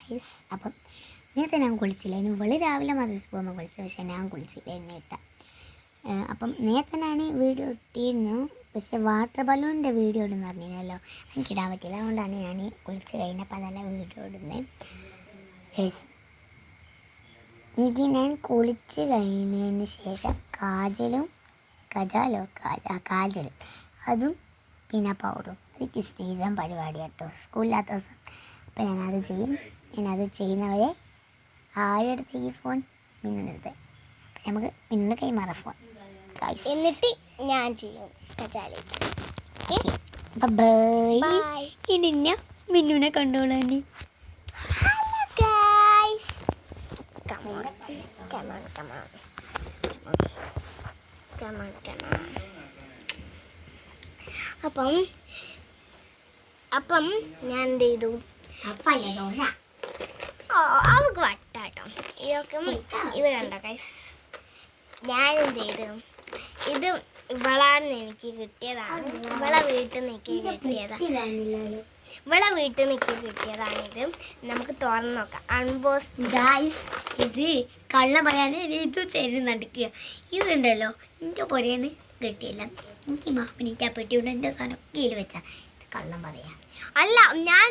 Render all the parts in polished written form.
Guys. അപ്പം നേരത്തെ ഞാൻ കുളിച്ചില്ല, ഇനി ഇവള് രാവിലെ മദ്രസ പോകുമ്പോൾ കുളിച്ചു, പക്ഷേ ഞാൻ കുളിച്ചില്ല നേരത്തെ. അപ്പം നേരത്തെ ഞാൻ വീഡിയോ ഇട്ടിരുന്നു, പക്ഷേ വാട്ടർ ബലൂണിൻ്റെ വീഡിയോ ഇടുന്നു പറഞ്ഞില്ലല്ലോ, എനിക്കിടാൻ പറ്റില്ല. അതുകൊണ്ടാണ് ഞാൻ കുളിച്ച് കഴിഞ്ഞപ്പോൾ തന്നെ വീഡിയോ ഇടുന്നത് ഗൈസ്. എനിക്ക് ഞാൻ കുളിച്ച് കഴിഞ്ഞതിന് ശേഷം കാജലും അതും പിന്നെ പൗഡറും, എനിക്ക് സ്ഥിരം പരിപാടി കേട്ടോ, സ്കൂളില്ലാത്ത ദിവസം. അപ്പം ഞാനത് ചെയ്യും. ഞാനത് ചെയ്യുന്നവരെ ആരെടുത്ത് ഈ ഫോൺ മിന്നുന്നെടുത്ത് നമുക്ക് മിന്നു കൈമാറ ഫോൺ, എന്നിട്ട് ഞാൻ ചെയ്യും കജാലി. ബൈ. ഇനി ഞാൻ മിന്നുനെ കണ്ടോളാം. അപ്പം ഞാൻ എന്ത് ചെയ്തു, അവക്ക് വട്ടാട്ടോ ഇതൊക്കെ. ഇത് കണ്ടോ ഗൈസ്, ഞാൻ എന്ത് ചെയ്തു, ഇത് ഇവളാണ് എനിക്ക് കിട്ടിയതാണ്, ഇവളെ വീട്ടിൽ നിൽക്കി കിട്ടിയതാണിത്. നമുക്ക് തുറന്ന് നോക്കാം. അൺബോക്സ് ഗൈസ്, ഇത് കള്ള പറയാതെ ഇത് തരുന്നുണ്ട്. ഇതുണ്ടല്ലോ എനിക്ക് പൊരേന്ന് കിട്ടിയില്ല, എനിക്ക് മാമനിക്ക് പെട്ടിയുണ്ട്, എൻ്റെ സാധനമൊക്കെ ഇതിൽ വെച്ചാൽ കള്ളം പറയാം. അല്ല, ഞാൻ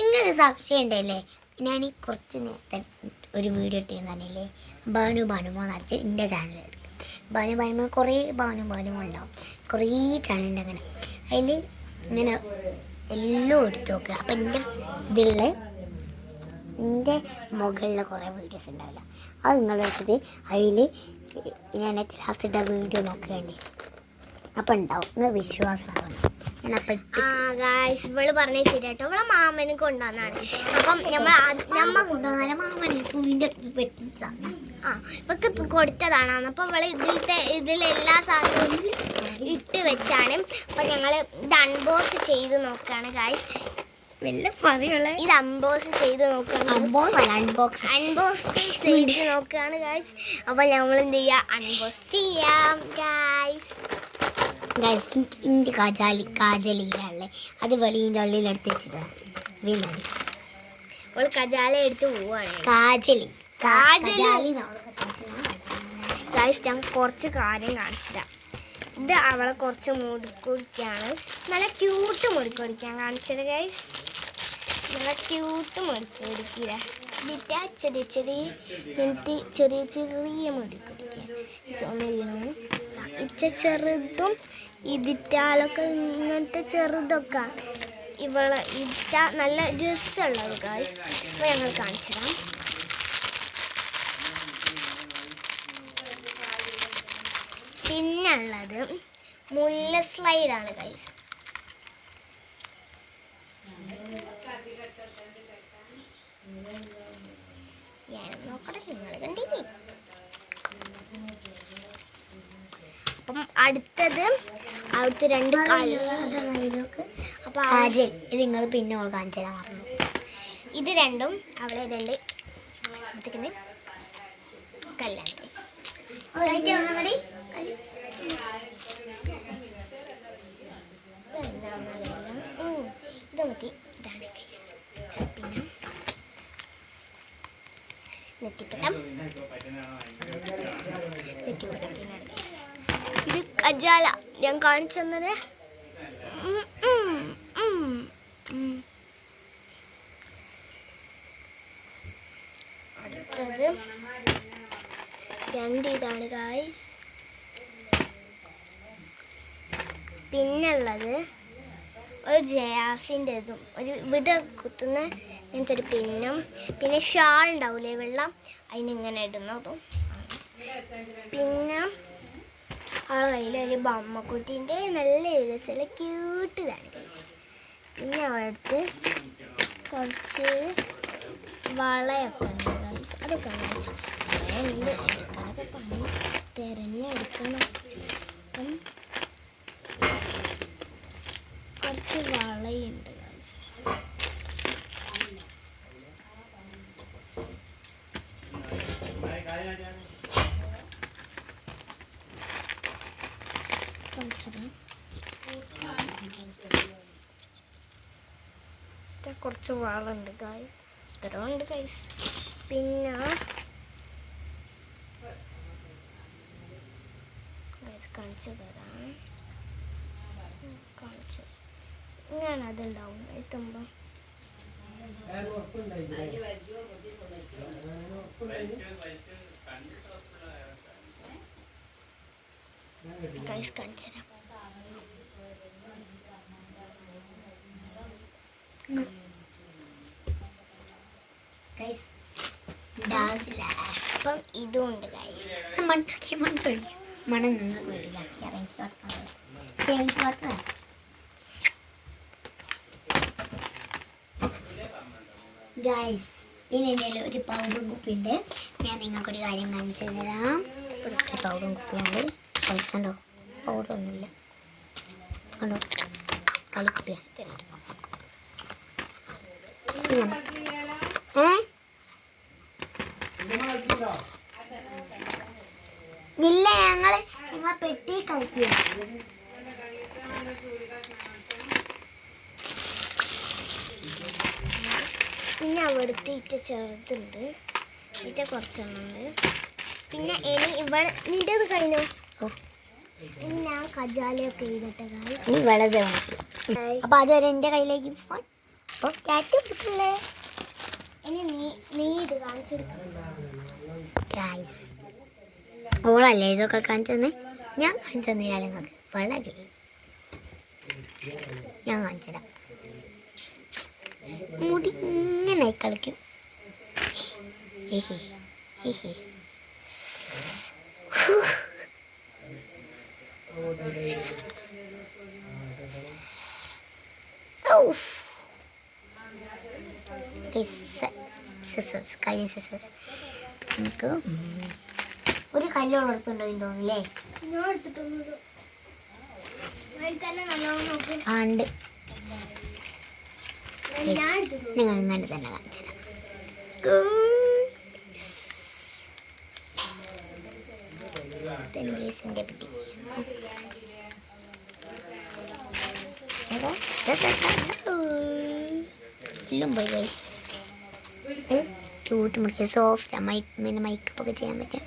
ഇങ്ങനെ സംശയം ഉണ്ടല്ലേ. ഞാൻ കുറച്ച് നേരത്തെ ഒരു വീഡിയോ ഇട്ടെന്ന് പറഞ്ഞില്ലേ, ഭാനുമോ നരച്ച് എൻ്റെ ചാനലെടുക്കും. ഭാനുമോ കുറേ ഭാനുമോ ഉണ്ടാവും, കുറേ ചാനലുണ്ട്. അങ്ങനെ അതിൽ ഇങ്ങനെ എല്ലാം എടുത്ത് നോക്കുക. അപ്പം എൻ്റെ മുകളിൽ കുറേ വീഡിയോസ് ഉണ്ടാവില്ല, അത് നിങ്ങളെടുത്തത് അതിൽ ഞാൻ ലാസ്റ്റ് വീഡിയോ നോക്കേണ്ടി അപ്പം ഉണ്ടാവും. നിങ്ങൾ വിശ്വാസമാണ്. ഇവള് പറഞ്ഞ ശരിയാട്ടോ, ഇവളെ മാമന് കൊണ്ടുവന്നാണ്. അപ്പം നമ്മ കൊണ്ടുവന്നാലും മാമന് തുണിൻ്റെ പെട്ടിട്ടാണ് ഇവക്ക് കൊടുത്തതാണ്. അപ്പം ഇവള് ഇതിലെല്ലാ സാധനവും ഇട്ട് വെച്ചാണ്. അപ്പം ഞങ്ങൾ ഇത് അൺബോക്സ് ചെയ്ത് നോക്കുകയാണ് ഗായ്സ്. ഇത് അൺബോക്സ് ചെയ്ത് നോക്കുകയാണ് ഗായ്സ്. അപ്പം നമ്മൾ എന്ത് ചെയ്യുക, അൺബോക്സ് ചെയ്യാം ഗായ്സ്. എൻ്റെ കാജലിയിലാണല്ലേ, അത് വെളിയിൻ്റെ ഉള്ളിൽ എടുത്ത് വെച്ചിട്ടാണ് വീണാണ്. അവൾ കജാല എടുത്ത് പോവാണ്. ഗായ്സ്, ഞാൻ കുറച്ച് കാര്യം കാണിച്ചുതരാം. ഇത് അവളെ കുറച്ച് മുടിക്കൊടിക്കാണ്, നല്ല ക്യൂട്ട് മുടിക്കൊടിക്കാൻ കാണിച്ചത് ഗായ്സ്. നല്ല ക്യൂട്ട് മുടിക്കൊടിക്കുക, ചെറിയ മുടിക്കൊടിക്കുക. ചെറുതും ഇതിറ്റാലൊക്കെ ഇങ്ങനത്തെ ചെറുതൊക്കെ ഇവളെ ഇറ്റ നല്ല രസമുള്ളത് ഗായ്സ്. അപ്പോൾ ഞങ്ങൾ കാണിച്ചുതരാം. പിന്നുള്ളത് മുല്ല സ്ലൈഡാണ് ഗായ്സ്. ഞാൻ നോക്കട്ടെ, നിങ്ങൾ കണ്ടില്ലേ. അപ്പം അടുത്തത് അവിടുത്തെ രണ്ട് കാജൽ, ഇത് നിങ്ങൾ പിന്നെ കാണിച്ചു തരാൻ പറഞ്ഞു. ഇത് രണ്ടും അവളെ രണ്ട് കല്ലാണ്. ഇത് മതി, ഇതാണ് പിന്നെ നെറ്റിപ്പട്ടം. ഇത് കജാല ഞാൻ കാണിച്ചു തന്നത്. അടുത്തത് രണ്ട് ഇതാണ് ഗായ്സ്. പിന്നുള്ളത് ഒരു ജയാസിൻ്റെതും ഒരു ഇവിടെ കുത്തുന്ന ഇങ്ങനത്തെ ഒരു പിന്നും, പിന്നെ ഷാൾ ഉണ്ടാവില്ലേ വെള്ളം, അതിനിങ്ങനെ ഇടുന്നതും. പിന്നെ അവളെ കയ്യിലൊരു ബൊമ്മക്കുട്ടീൻ്റെ നല്ല രസമുള്ള ക്യൂട്ട് ഇതാണ് ഗൈസ്. പിന്നെ അവളടുത്ത് കുറച്ച് വളയൊക്കെ ഉണ്ട് ഗൈസ്, അതൊക്കെ വളയുണ്ട്. എടുക്കാനൊക്കെ പണി, തിരഞ്ഞെടുക്കണം. അപ്പം കുറച്ച് വളയുണ്ട് ഗൈസ്. കുറച്ച് വളമുണ്ട് ഗായ്സ്. ഇത്രയുണ്ട് ഗൈസ്. പിന്നെ കാണിച്ചു തരാം. ഇങ്ങനെ അതുണ്ടാവും എത്തുമ്പോൾ. ഗൈസ് കാണിച്ചു തരാം. അപ്പം ഇതുണ്ട് ഗൈസ്. മണം നിങ്ങൾക്ക് വരില്ല. ഗൈസ് പിന്നെ എൻ്റെ ഒരു പൗഡർ കുപ്പിയുണ്ട്. ഞാൻ നിങ്ങൾക്കൊരു കാര്യം കാണിച്ചു തരാം. ഒരു പൗഡർ കുപ്പിയുണ്ട്. ഗൈസ് കണ്ടോ, പൗഡർ ഒന്നുമില്ല, കണ്ടോ, കളിക്കുപ്പിയ. ഇല്ല, ഞങ്ങളെ പെട്ടി കളിക്കുക. പിന്നെ അവിടുത്തെ ഇറ്റ ചെറുതുണ്ട്, ഇറ്റ കുറച്ചെണ്ണുണ്ട്. പിന്നെ ഇനി ഇവിടെ നിൻ്റെത് കഴിഞ്ഞോ? ഇനി ഞാൻ കജാലയൊക്കെ ചെയ്തിട്ട് നീ വളരെ അപ്പൊ അതുവരെ എൻ്റെ കയ്യിലേക്ക് ഫോൺ. അപ്പോൾ ക്യാറ്റ് കൊടുക്കില്ലേ? ഇനി നീ ഇത് കാണിച്ചെടുക്കും. ഓളല്ലേ ഇതൊക്കെ കാണിച്ചെന്ന്? ഞാൻ കാണിച്ചു തന്നില്ല നിങ്ങൾക്ക്. വളരെ ഞാൻ കാണിച്ചുതരാം. മുടി ഇങ്ങനെ കളിക്കും. നമുക്ക് ഒരു കല്ലോളം എടുത്തുണ്ടോ എന്ന് തോന്നില്ലേ? ഞാൻ എടുത്തിട്ടൊന്നുമില്ല. ആ ഉണ്ട്. ഞാൻ എടുത്തിട്ടു. നിങ്ങൾ ഇങ്ങോട്ട് തന്നെ കാണിച്ചുതരാം. ഗേസിൻ്റെ പെട്ടി. എല്ലാം പോയി ഗൈസ്. ക്യൂട്ട് മുടിക്കുക, സോഫ്റ്റ് മൈക്കപ്പ് ഒക്കെ ചെയ്യാൻ പറ്റും.